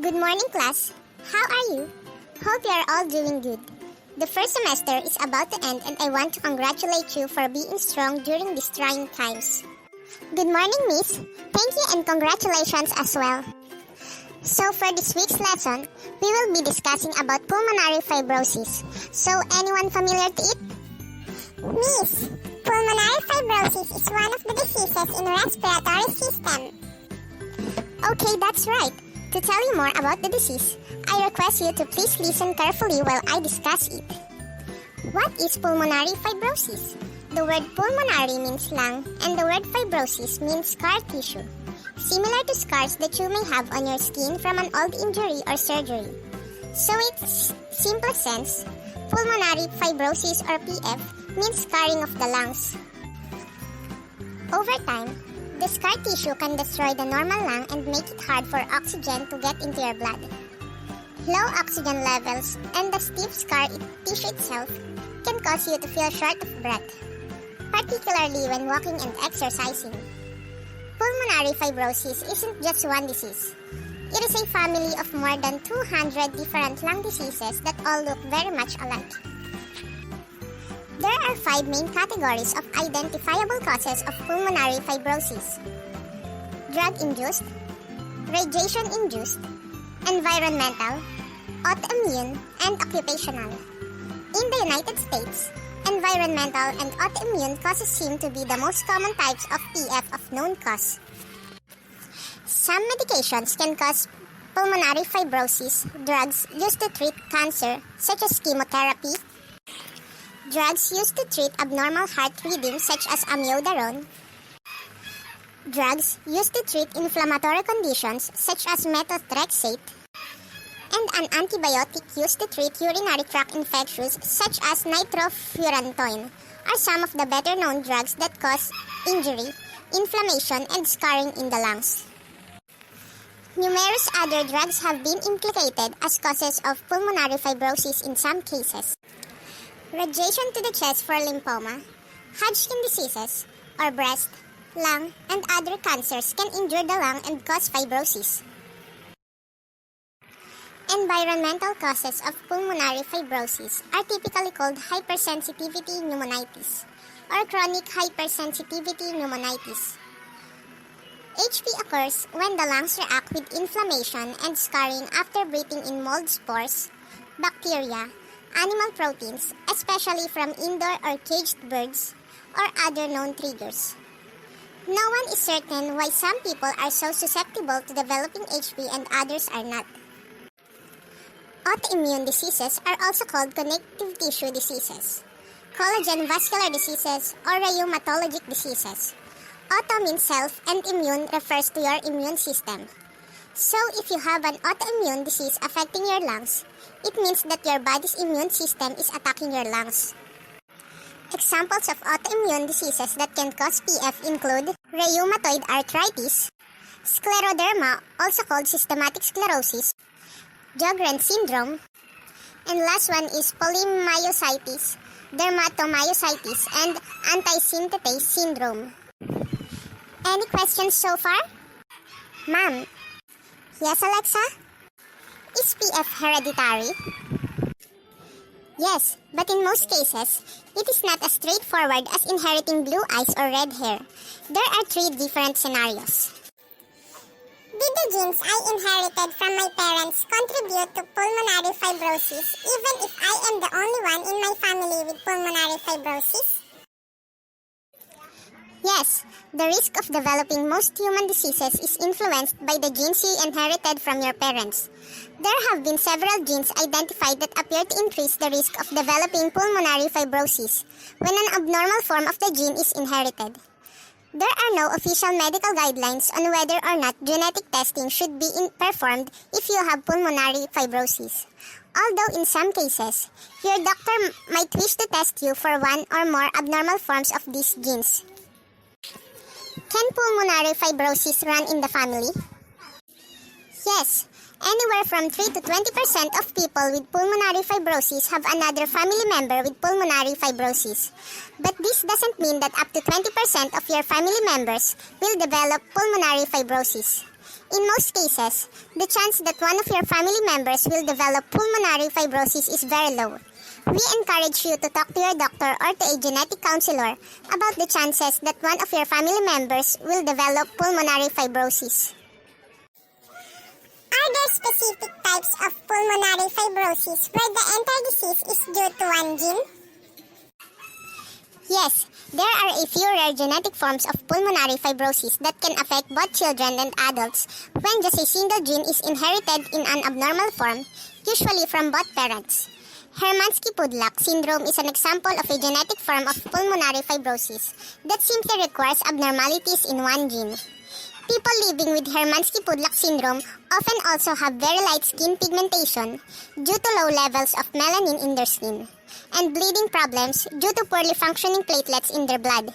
Good morning, class. How are you? Hope you are all doing good. The first semester is about to end and I want to congratulate you for being strong during these trying times. Good morning, Miss. Thank you and congratulations as well. So for this week's lesson, we will be discussing about pulmonary fibrosis. So anyone familiar to it? Miss, pulmonary fibrosis is one of the diseases in the respiratory system. Okay, that's right. To tell you more about the disease, I request you to please listen carefully while I discuss it. What is pulmonary fibrosis? The word pulmonary means lung and the word fibrosis means scar tissue, similar to scars that you may have on your skin from an old injury or surgery. So in simple sense, pulmonary fibrosis or PF means scarring of the lungs. Over time, the scar tissue can destroy the normal lung and make it hard for oxygen to get into your blood. Low oxygen levels and the stiff scar tissue itself can cause you to feel short of breath, particularly when walking and exercising. Pulmonary fibrosis isn't just one disease. It is a family of more than 200 different lung diseases that all look very much alike. There are 5 main categories of identifiable causes of pulmonary fibrosis: drug-induced, radiation-induced, environmental, autoimmune, and occupational. In the United States, environmental and autoimmune causes seem to be the most common types of PF of known cause. Some medications can cause pulmonary fibrosis. Drugs used to treat cancer, such as chemotherapy, drugs used to treat abnormal heart rhythms such as amiodarone, drugs used to treat inflammatory conditions such as methotrexate, and an antibiotic used to treat urinary tract infections such as nitrofurantoin are some of the better-known drugs that cause injury, inflammation, and scarring in the lungs. Numerous other drugs have been implicated as causes of pulmonary fibrosis in some cases. Radiation to the chest for lymphoma, Hodgkin diseases, or breast, lung, and other cancers can injure the lung and cause fibrosis. Environmental causes of pulmonary fibrosis are typically called hypersensitivity pneumonitis or chronic hypersensitivity pneumonitis. HP occurs when the lungs react with inflammation and scarring after breathing in mold spores, bacteria, animal proteins, especially from indoor or caged birds, or other known triggers. No one is certain why some people are so susceptible to developing HP and others are not. Autoimmune diseases are also called connective tissue diseases, collagen vascular diseases, or rheumatologic diseases. Auto means self and immune refers to your immune system. So if you have an autoimmune disease affecting your lungs, it means that your body's immune system is attacking your lungs. Examples of autoimmune diseases that can cause PF include rheumatoid arthritis, scleroderma, also called systematic sclerosis, Sjogren's syndrome, and last one is polymyositis, dermatomyositis, and antisynthetase syndrome. Any questions so far? Ma'am. Yes, Alexa? Is PF hereditary? Yes, but in most cases, it is not as straightforward as inheriting blue eyes or red hair. There are 3 different scenarios. Did the genes I inherited from my parents contribute to pulmonary fibrosis even if I am the only one in my family with pulmonary fibrosis? Yes, the risk of developing most human diseases is influenced by the genes you inherited from your parents. There have been several genes identified that appear to increase the risk of developing pulmonary fibrosis when an abnormal form of the gene is inherited. There are no official medical guidelines on whether or not genetic testing should be performed if you have pulmonary fibrosis. Although in some cases, your doctor might wish to test you for one or more abnormal forms of these genes. Can pulmonary fibrosis run in the family? Yes. Anywhere from 3 to 20% of people with pulmonary fibrosis have another family member with pulmonary fibrosis. But this doesn't mean that up to 20% of your family members will develop pulmonary fibrosis. In most cases, the chance that one of your family members will develop pulmonary fibrosis is very low. We encourage you to talk to your doctor or to a genetic counselor about the chances that one of your family members will develop pulmonary fibrosis. Are there specific types of pulmonary fibrosis where the entire disease is due to one gene? Yes, there are a few rare genetic forms of pulmonary fibrosis that can affect both children and adults when just a single gene is inherited in an abnormal form, usually from both parents. Hermansky-Pudlak syndrome is an example of a genetic form of pulmonary fibrosis that simply requires abnormalities in one gene. People living with Hermansky-Pudlak syndrome often also have very light skin pigmentation due to low levels of melanin in their skin, and bleeding problems due to poorly functioning platelets in their blood.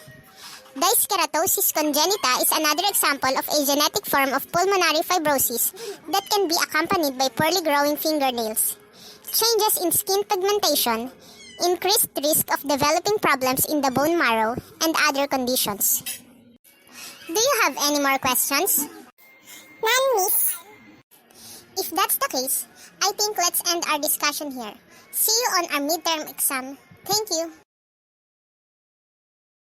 Dyskeratosis congenita is another example of a genetic form of pulmonary fibrosis that can be accompanied by poorly growing fingernails. Changes in skin pigmentation, increased risk of developing problems in the bone marrow, and other conditions. Do you have any more questions? None, miss. If that's the case, I think let's end our discussion here. See you on our midterm exam. Thank you.